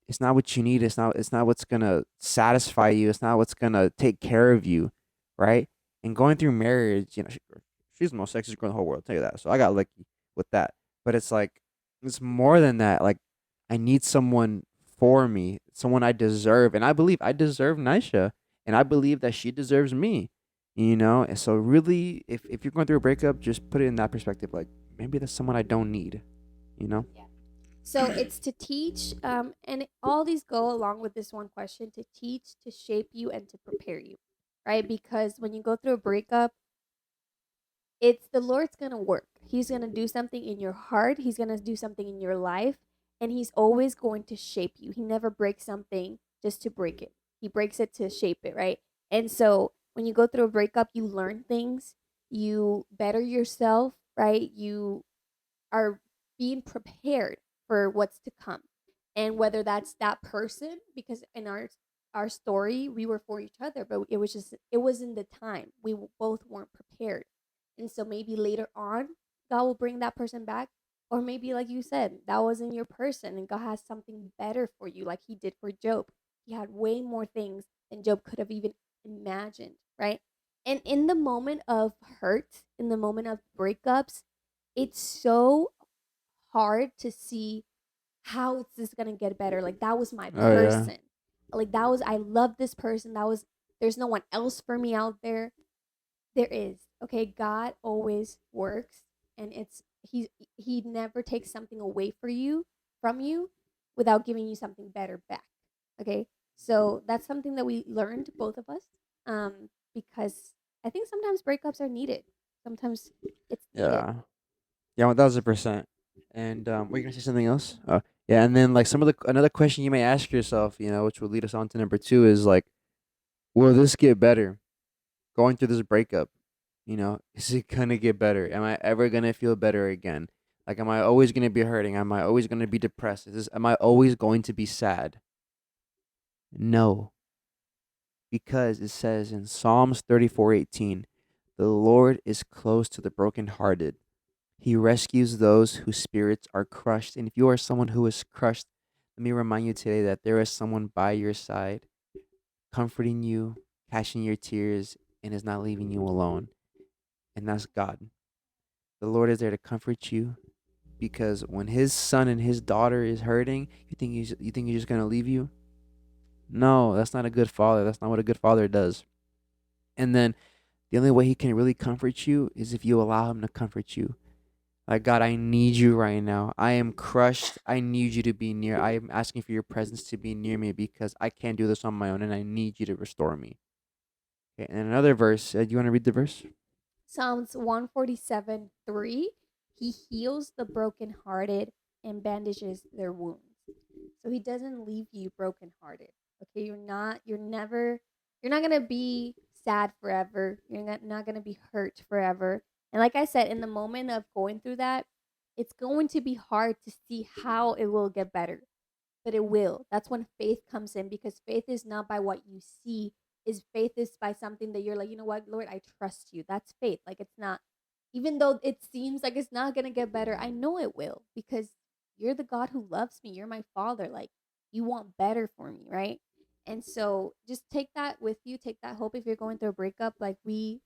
it's not what you need. It's not what's gonna satisfy you. It's not what's gonna take care of you, right? And going through marriage, she's the most sexiest girl in the whole world. I'll tell you that. So I got lucky with that. But it's like it's more than that. Like I need someone for me, someone I deserve, and I believe I deserve Nisha, and I believe that she deserves me. You know, and so really, if you're going through a breakup, just put it in that perspective. Like maybe that's someone I don't need. You know.
Yeah. So it's to teach, and all these go along with this one question: to teach, to shape you, and to prepare you, right? Because when you go through a breakup, it's the Lord's gonna work. He's gonna do something in your heart. He's gonna do something in your life, and He's always going to shape you. He never breaks something just to break it. He breaks it to shape it, right? And so when you go through a breakup, you learn things, you better yourself, right? You are being prepared for what's to come, and whether that's that person, because in our story we were for each other, but it wasn't the time, we both weren't prepared. And so maybe later on God will bring that person back, or maybe like you said, that wasn't your person and God has something better for you, like He did for Job. He had way more things than Job could have even imagined, right? And in the moment of hurt, in the moment of breakups, it's so hard to see how is this gonna get better. Like that was my
Oh yeah.
person. Like that was I love this person. That was there's no one else for me out there. There is. Okay, God always works, and he never takes something away for you from you without giving you something better back. Okay? So that's something that we learned, both of us. Because I think sometimes breakups are needed. Sometimes it's needed.
Yeah. Yeah, 1000%. And were you gonna say something else? Yeah, and then like some of the another question you may ask yourself, you know, which will lead us on to number two is like, will this get better? Going through this breakup, you know, is it gonna get better? Am I ever gonna feel better again? Like, am I always gonna be hurting? Am I always gonna be depressed? Am I always going to be sad? No, because it says in Psalms 34:18, the Lord is close to the brokenhearted. He rescues those whose spirits are crushed. And if you are someone who is crushed, let me remind you today that there is someone by your side, comforting you, catching your tears, and is not leaving you alone. And that's God. The Lord is there to comfort you because when His son and His daughter is hurting, you think He's just gonna leave you? No, that's not a good father. That's not what a good father does. And then the only way He can really comfort you is if you allow Him to comfort you. Like, God, I need you right now. I am crushed. I need you to be near. I am asking for your presence to be near me because I can't do this on my own and I need you to restore me. Okay, and another verse. Do you want to read the verse?
Psalms 147:3. He heals the brokenhearted and bandages their wounds. So he doesn't leave you brokenhearted. Okay, you're not gonna be sad forever. You're not gonna be hurt forever. And like I said, in the moment of going through that, it's going to be hard to see how it will get better, but it will. That's when faith comes in, because faith is not by what you see. Is faith is by something that you're like, you know what, Lord, I trust you. That's faith. Like it's not, even though it seems like it's not gonna get better, I know it will, because you're the God who loves me. You're my father. Like you want better for me, right? And so just take that with you. Take that hope if you're going through a breakup. Like we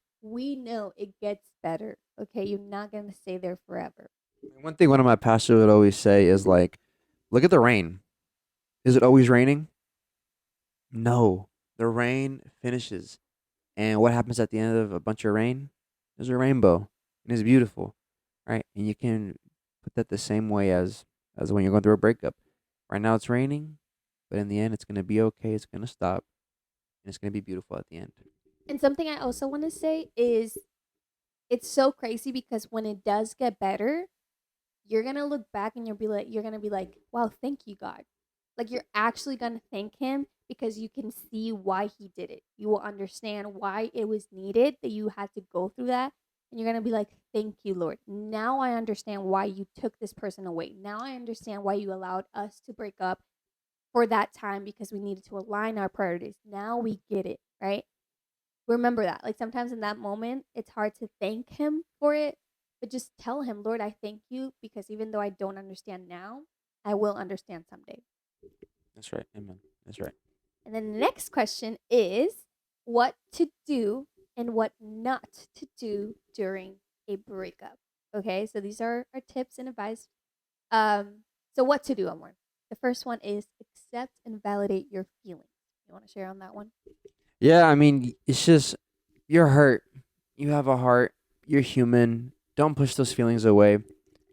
know it gets better. Okay, you're not gonna stay there forever.
One thing one of my pastors would always say is like, look at the rain. Is it always raining? No. The rain finishes. And what happens at the end of a bunch of rain? There's a rainbow. And it's beautiful. Right? And you can put that the same way as when you're going through a breakup. Right now it's raining, but in the end it's gonna be okay, it's gonna stop, and it's gonna be beautiful at the end.
And something I also want to say is it's so crazy because when it does get better, you're gonna look back and you're gonna be like, wow, thank you, God. Like you're actually gonna thank Him because you can see why He did it. You will understand why it was needed that you had to go through that. And you're gonna be like, thank you, Lord. Now I understand why you took this person away. Now I understand why you allowed us to break up for that time, because we needed to align our priorities. Now we get it, right? Remember that. Like sometimes in that moment, it's hard to thank Him for it, but just tell Him, Lord, I thank you because even though I don't understand now, I will understand someday.
That's right. Amen. That's right.
And then the next question is what to do and what not to do during a breakup. Okay, so these are our tips and advice. Um, so what to do, Amor? The first one is accept and validate your feelings. You want to share on that one?
Yeah, I mean, it's just you're hurt. You have a heart. You're human. Don't push those feelings away.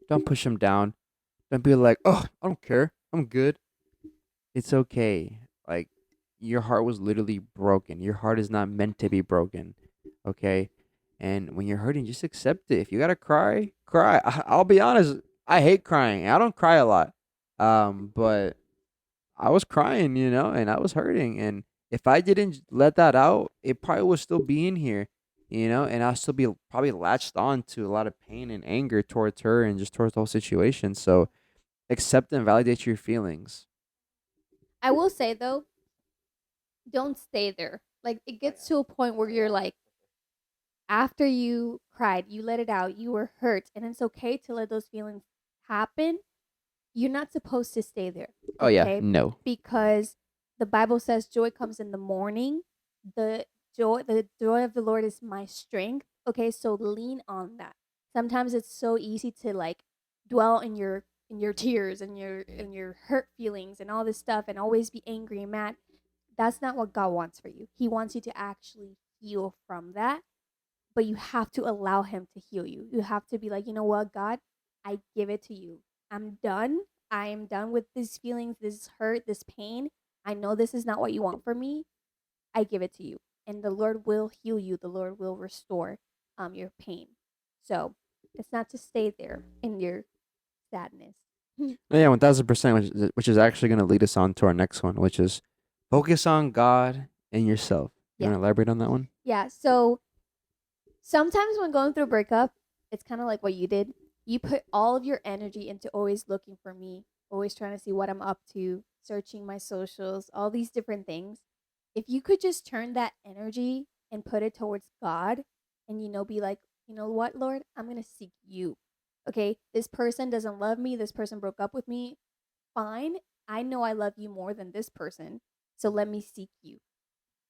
Don't push them down. Don't be like, oh, I don't care. I'm good. It's okay. Like, your heart was literally broken. Your heart is not meant to be broken. Okay? And when you're hurting, just accept it. If you gotta cry, cry. I'll be honest. I hate crying. I don't cry a lot. But I was crying, and I was hurting. And if I didn't let that out, it probably would still be in here, and I'll still be probably latched on to a lot of pain and anger towards her and just towards the whole situation. So accept and validate your feelings.
I will say though, don't stay there. Like it gets to a point where you're like, after you cried, you let it out, you were hurt, and it's okay to let those feelings happen. You're not supposed to stay there,
Oh, yeah.
okay?
No.
Because the Bible says joy comes in the morning. The joy of the Lord is my strength. Okay, so lean on that. Sometimes it's so easy to like dwell in your tears and your hurt feelings and all this stuff and always be angry and mad. That's not what God wants for you. He wants you to actually heal from that, but you have to allow him to heal you. You have to be like, you know what, God, I give it to you. I'm done. I am done with these feelings, this hurt, this pain. I know this is not what you want for me. I give it to you. And the Lord will heal you. The Lord will restore your pain. So it's not to stay there in your sadness.
Yeah, 1000%, which is actually going to lead us on to our next one, which is focus on God and yourself. You
Yeah.
want to elaborate on that one?
Yeah. So sometimes when going through a breakup, it's kind of like what you did. You put all of your energy into always looking for me, always trying to see what I'm up to, searching my socials, all these different things. If you could just turn that energy and put it towards God and, be like, you know what, Lord, I'm going to seek you. Okay. This person doesn't love me. This person broke up with me. Fine. I know I love you more than this person. So let me seek you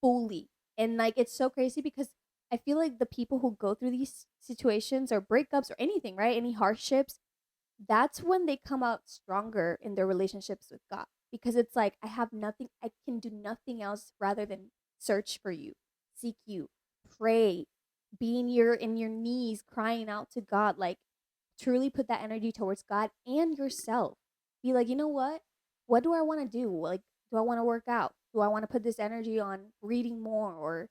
fully. And like it's so crazy because I feel like the people who go through these situations or breakups or anything, right? Any hardships, that's when they come out stronger in their relationships with God. Because it's like I have nothing, I can do nothing else rather than search for you, seek you, pray, be in your knees crying out to God, like truly put that energy towards God and yourself. Be like, you know what? What do I want to do? Like, do I want to work out? Do I want to put this energy on reading more or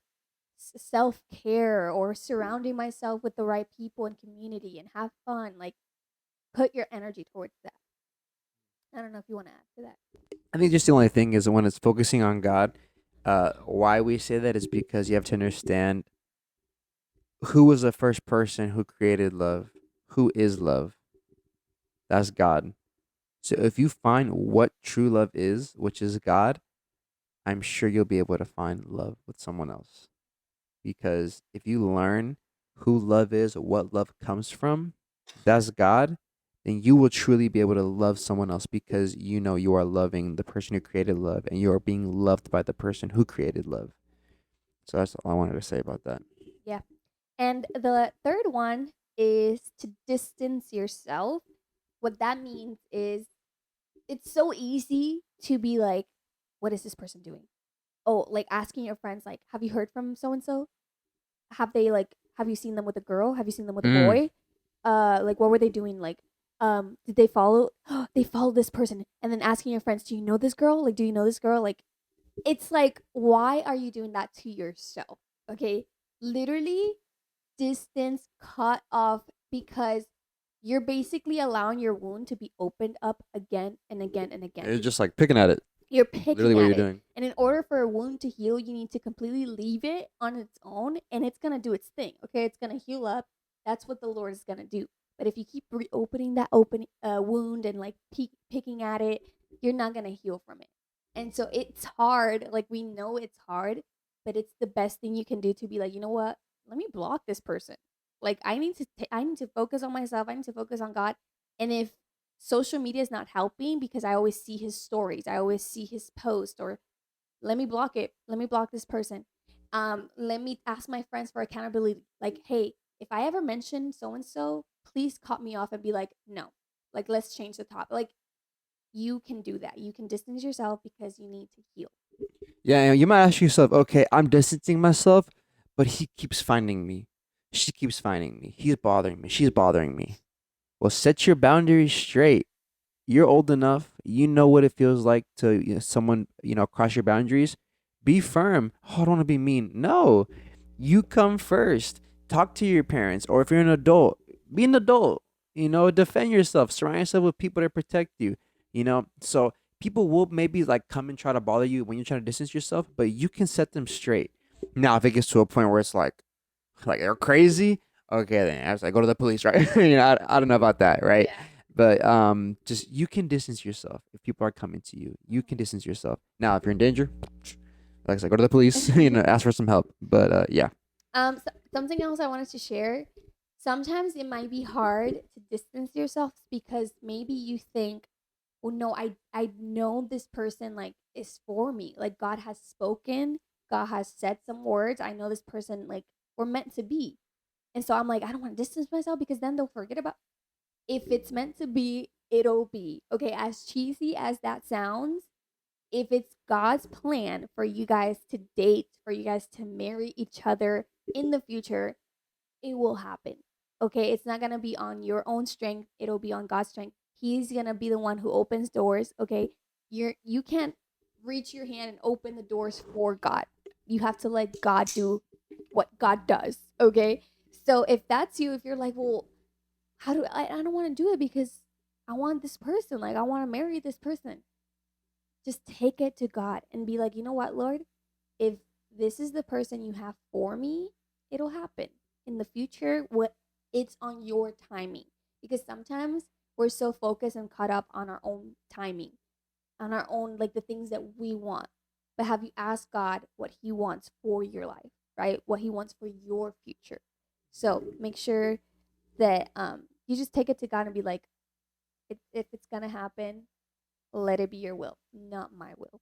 self care or surrounding myself with the right people and community and have fun? Like, put your energy towards that. I don't know if you want to add to that.
I think just the only thing is when it's focusing on God, why we say that is because you have to understand who was the first person who created love, who is love. That's God. So if you find what true love is, which is God, I'm sure you'll be able to find love with someone else. Because if you learn who love is, what love comes from, that's God, then you will truly be able to love someone else because you know you are loving the person who created love and you are being loved by the person who created love. So that's all I wanted to say about that.
Yeah. And the third one is to distance yourself. What that means is it's so easy to be like, what is this person doing? Oh, like asking your friends, like, have you heard from so and so? Have you seen them with a girl? Have you seen them with a
Mm.
boy? Like what were they doing? Like, did they follow they follow this person and then asking your friends, do you know this girl? Like, do you know this girl? Like it's like, why are you doing that to yourself? Okay. Literally distance cut off because you're basically allowing your wound to be opened up again and again and again.
It's just like picking at it.
You're
Literally
picking
what
at
you're
it.
doing.
And in order for a wound to heal, you need to completely leave it on its own and it's going to do its thing. Okay. It's going to heal up. That's what the Lord is going to do. But if you keep reopening that open wound and like picking at it, you're not going to heal from it. And so it's hard. Like we know it's hard, but it's the best thing you can do to be like, you know what? Let me block this person. Like I need to focus on myself. I need to focus on God. And if social media is not helping because I always see his stories, I always see his post, or let me block it. Let me block this person. Let me ask my friends for accountability. Like, hey, if I ever mention so and so, please cut me off and be like, no, like let's change the topic. Like you can do that. You can distance yourself because you need to heal.
Yeah, and you might ask yourself, okay, I'm distancing myself, but he keeps finding me. She keeps finding me. He's bothering me. She's bothering me. Well, set your boundaries straight. You're old enough. You know what it feels like to someone cross your boundaries. Be firm. Oh, I don't want to be mean. No, you come first. Talk to your parents, or if you're an adult, be an adult. Defend yourself. Surround yourself with people that protect you. So people will maybe like come and try to bother you when you're trying to distance yourself, but you can set them straight. Now, if it gets to a point where it's like they're crazy, okay, then I was like, go to the police, right? I don't know about that, right?
Yeah.
But just you can distance yourself if people are coming to you. You can distance yourself. Now, if you're in danger, like I said, go to the police. Ask for some help. But yeah,
Something else I wanted to share. Sometimes it might be hard to distance yourself because maybe you think, "Oh no, I know this person like is for me. Like God has spoken, God has said some words. I know this person like we're meant to be." And so I'm like, I don't want to distance myself because then they'll forget about. If it's meant to be, it'll be. Okay, as cheesy as that sounds, if it's God's plan for you guys to date, for you guys to marry each other in the future, it will happen. Okay, it's not gonna be on your own strength, it'll be on God's strength. He's gonna be the one who opens doors. Okay, you can't reach your hand and open the doors for God. You have to let God do what God does. Okay, so if that's you, if you're like, well, how do I don't want to do it because I want this person, like I want to marry this person. Just take it to God and be like, you know what, Lord, if this is the person you have for me, it'll happen in the future. What it's on your timing, because sometimes we're so focused and caught up on our own timing, on our own like the things that we want. But have you asked God what He wants for your life, right? What He wants for your future. So make sure that you just take it to God and be like, if it's gonna happen, let it be your will, not my will.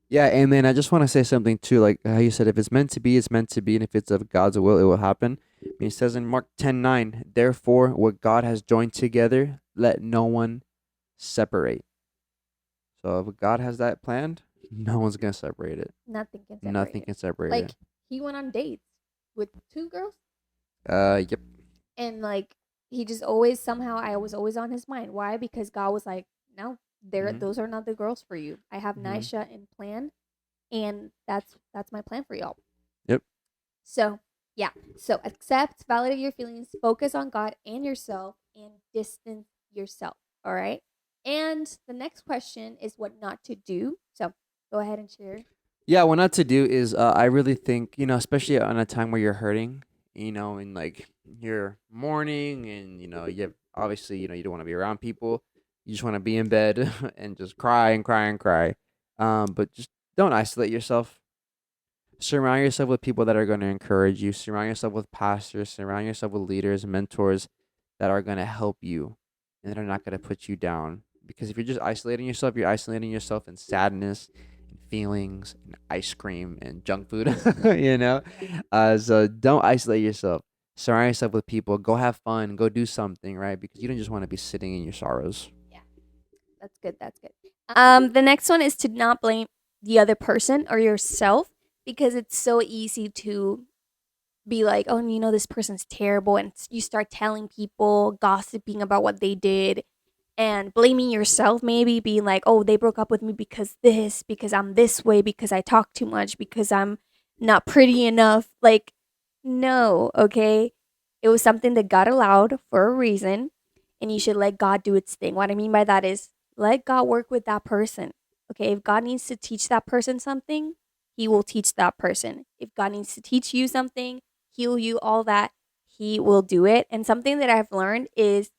yeah, and then I just want to say something too, like how you said, if it's meant to be, it's meant to be, and if it's of God's will, it will happen. I mean, it says in Mark 10:9, therefore, what God has joined together, let no one separate. So if God has that planned, no one's gonna separate it.
Nothing can separate
Nothing
it.
can separate
Like
it.
he went on dates with two girls,
Yep.
and like he just always somehow I was always on his mind. Why? Because God was like, no, there
Mm-hmm.
those are not the girls for you. I have
Mm-hmm.
Nisha in plan, and that's my plan for y'all.
Yep.
So yeah, so accept, validate your feelings, focus on God and yourself, and distance yourself. All right. And the next question is what not to do. So go ahead and share.
Yeah, what not to do is I really think, especially on a time where you're hurting, and like you're mourning and you have, obviously, you don't want to be around people. You just want to be in bed and just cry and cry and cry. But just don't isolate yourself. Surround yourself with people that are going to encourage you. Surround yourself with pastors, surround yourself with leaders, mentors that are going to help you and that are not going to put you down. Because if you're just isolating yourself, you're isolating yourself in sadness and feelings and ice cream and junk food, you know?
Yeah.
So don't isolate yourself. Surround yourself with people. Go have fun. Go do something, right? Because you don't just want to be sitting in your sorrows.
Yeah. That's good. That's good. The next one is to not blame the other person or yourself because it's so easy to be like, oh, you know, this person's terrible. And you start telling people, gossiping about what they did and blaming yourself, maybe being like, oh, they broke up with me because this, because I'm this way, because I talk too much, because I'm not pretty enough. Like, no, okay? It was something that God allowed for a reason, and you should let God do its thing. What I mean by that is let God work with that person. Okay, if God needs to teach that person something, He will teach that person. If God needs to teach you something, heal you, all that, He will do it. And something that I've learned is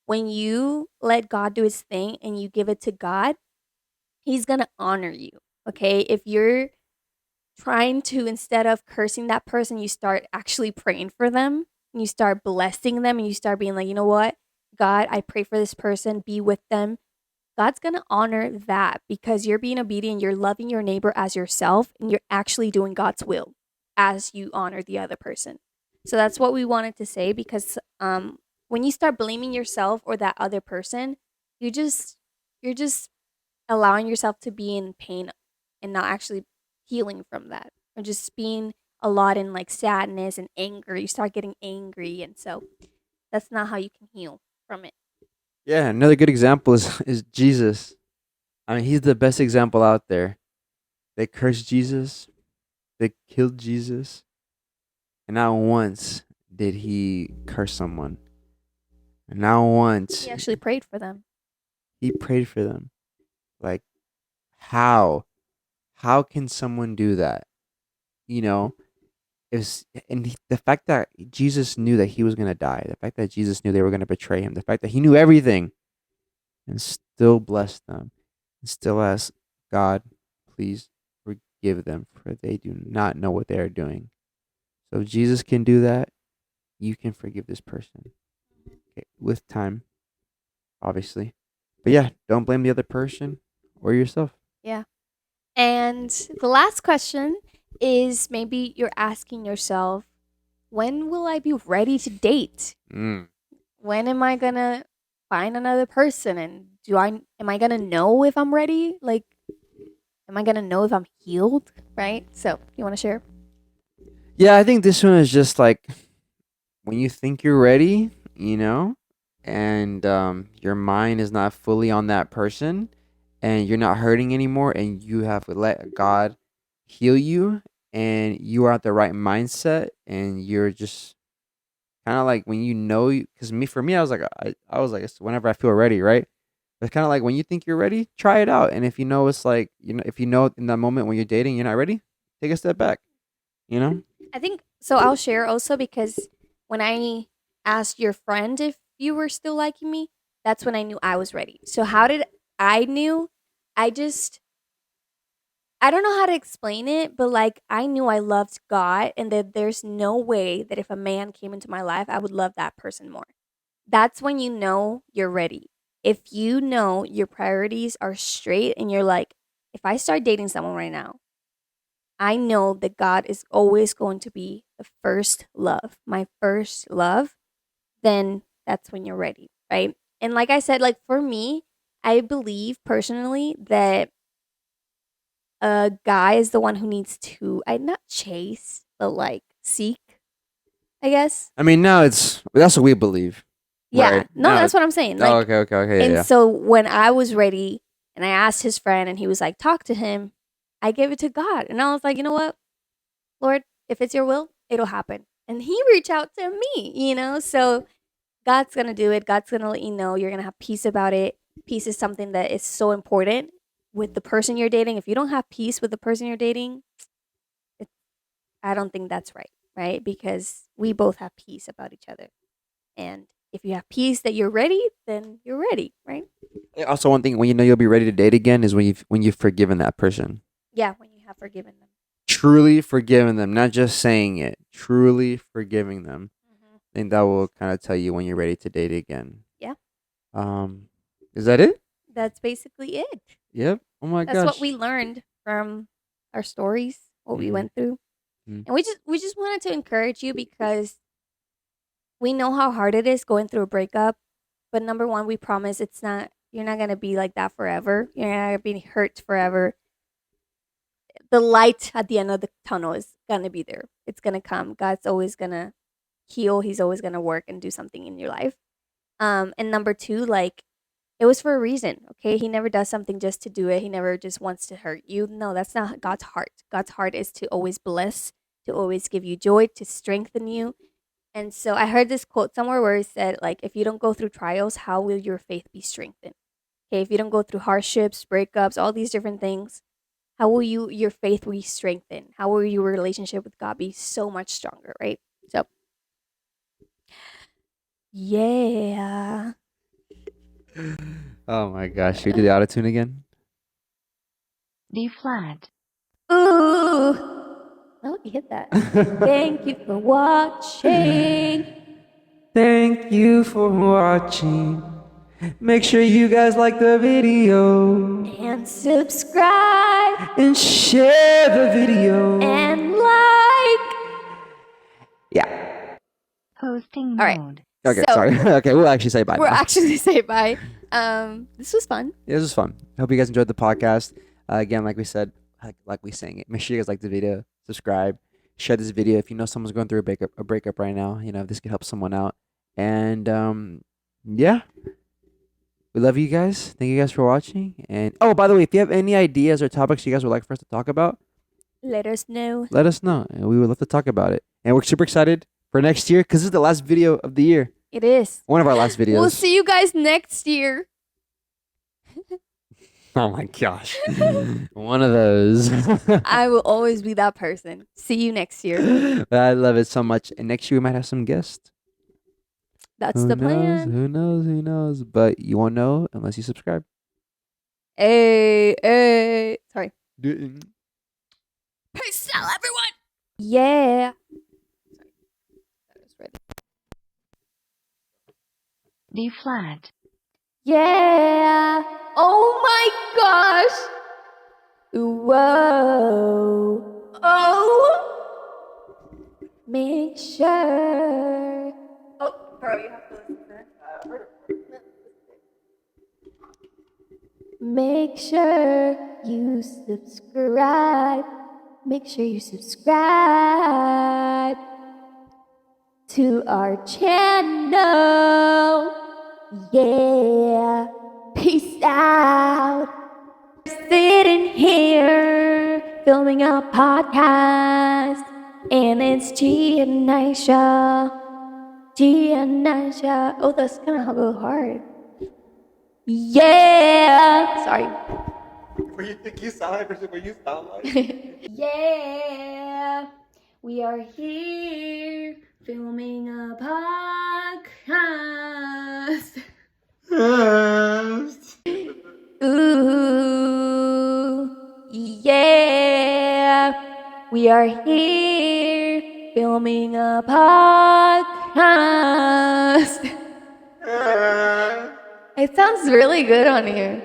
when you let God do His thing and you give it to God, He's going to honor you. Okay, if you're trying to, instead of cursing that person, you start actually praying for them and you start blessing them and you start being like, you know what, God, I pray for this person, be with them. God's going to honor that because you're being obedient, you're loving your neighbor as yourself, and you're actually doing God's will as you honor the other person. So that's what we wanted to say because when you start blaming yourself or that other person, you just you're just allowing yourself to be in pain and not actually healing from that. Or just being a lot in like sadness and anger. You start getting angry and so that's not how you can heal from it.
Yeah, another good example is Jesus. I mean, he's the best example out there. They cursed Jesus, they killed Jesus, and not once did he curse someone. And not
He
once
actually prayed for them.
he prayed for them. Like, how? How can someone do that? You know, is and the fact that Jesus knew that he was gonna die, the fact that Jesus knew they were gonna betray him, the fact that he knew everything and still blessed them, and still asked God, please forgive them, for they do not know what they are doing. So if Jesus can do that, you can forgive this person. Okay, with time, obviously. But yeah, don't blame the other person or yourself.
Yeah. And the last question is maybe you're asking yourself, when will I be ready to date?
Mm.
When am I gonna find another person? And am I gonna know if I'm ready? Like, am I gonna know if I'm healed? Right? So, you wanna share?
Yeah, I think this one is just like when you think you're ready, and your mind is not fully on that person, and you're not hurting anymore, and you have let God heal you, and you are at the right mindset, and you're just kind of like when because for me, I was like, it's whenever I feel ready, right? It's kind of like when you think you're ready, try it out, and if you know it's like if you know in that moment when you're dating you're not ready, take a step back, you know.
I think so. I'll share also because when I asked your friend if you were still liking me, that's when I knew I was ready. So, how did I knew? I just I don't know how to explain it, but like I knew I loved God and that there's no way that if a man came into my life, I would love that person more. That's when you know you're ready. If you know your priorities are straight and you're like, if I start dating someone right now, I know that God is always going to be the first love, my first love, then that's when you're ready, right? And like I said, like for me, I believe personally that a guy is the one who needs to I not chase, but like seek, I guess.
I mean, now that's what we believe,
Yeah.
right?
No,
Now
that's
it's
what I'm saying.
oh,
Like
okay, okay, okay,
and
yeah.
so when I was ready and I asked his friend and he was like, talk to him, I gave it to God. And I was like, you know what, Lord, if it's your will, it'll happen. And he reached out to me. So God's gonna do it. God's gonna let you know. You're gonna have peace about it. Peace is something that is so important with the person you're dating. If you don't have peace with the person you're dating, it, I don't think that's right, right? Because we both have peace about each other. And if you have peace that you're ready, then you're ready, right?
Yeah, also, one thing when you know you'll be ready to date again is when you've forgiven that person,
Yeah, when you have forgiven them.
truly forgiven them, not just saying it, truly forgiving them.
Hmm.
I think that will kind of tell you when you're ready to date again.
Yeah,
Um, is that it?
that's basically it.
Yep. Oh my
That's what we
gosh.
learned from our stories, what we
Mm-hmm.
went through. And we just wanted to encourage you because we know how hard it is going through a breakup. But number one, we promise you're not gonna be like that forever. You're not gonna be hurt forever. The light at the end of the tunnel is gonna be there. It's gonna come. God's always gonna heal. He's always gonna work and do something in your life. And number two, like it was for a reason. Okay, he never does something just to do it. He never just wants to hurt you. No, that's not God's heart. God's heart is to always bless, to always give you joy, to strengthen you. And so I heard this quote somewhere where it said, like, if you don't go through trials, how will your faith be strengthened? Okay, if you don't go through hardships, breakups, all these different things, how will your faith be strengthened? How will your relationship with God be so much stronger, right? So, yeah.
Oh my gosh. Should we do the auto tune again?
D flat.
Ooh. Oh, you hit that. Thank you for watching.
Thank you for watching. Make sure you guys like the video
And subscribe.
and share the video.
And like.
Yeah.
Hosting
All right.
mode.
Okay,
So,
sorry. Okay, we'll actually say bye
we're
now.
actually say bye. This was fun.
Yeah, this was fun. Hope you guys enjoyed the podcast. Again, like we said, like we sang it. Make sure you guys like the video, subscribe, share this video if you know someone's going through a breakup right now. You know, if this could help someone out. And yeah, we love you guys. Thank you guys for watching. And oh, by the way, if you have any ideas or topics you guys would like for us to talk about,
Let us know.
let us know, and we would love to talk about it. And we're super excited for next year because this is the last video of the year.
It is.
One of our last videos.
We'll see you guys next year.
Oh my gosh. One of those.
I will always be that person. See you next year.
I love it so much. And next year we might have some guests.
That's
Who
the
knows?
plan.
Who knows? Who knows? But you won't know unless you subscribe.
Hey. Sorry.
Peace
out, everyone. Yeah.
D flat.
Yeah. Oh my gosh. Whoa. Oh. Make sure. Oh, bro, you have to listen to that. Make sure you subscribe. Make sure you subscribe to our channel. Yeah. Peace out. Sitting here filming a podcast, and it's G and Aisha. G and Aisha. Oh, that's kind of a little hard. Yeah. Sorry.
Where you think you sound like versus where you sound like?
Yeah. We are here filming a podcast. Ooh, yeah. We are here filming a podcast. It sounds really good on here.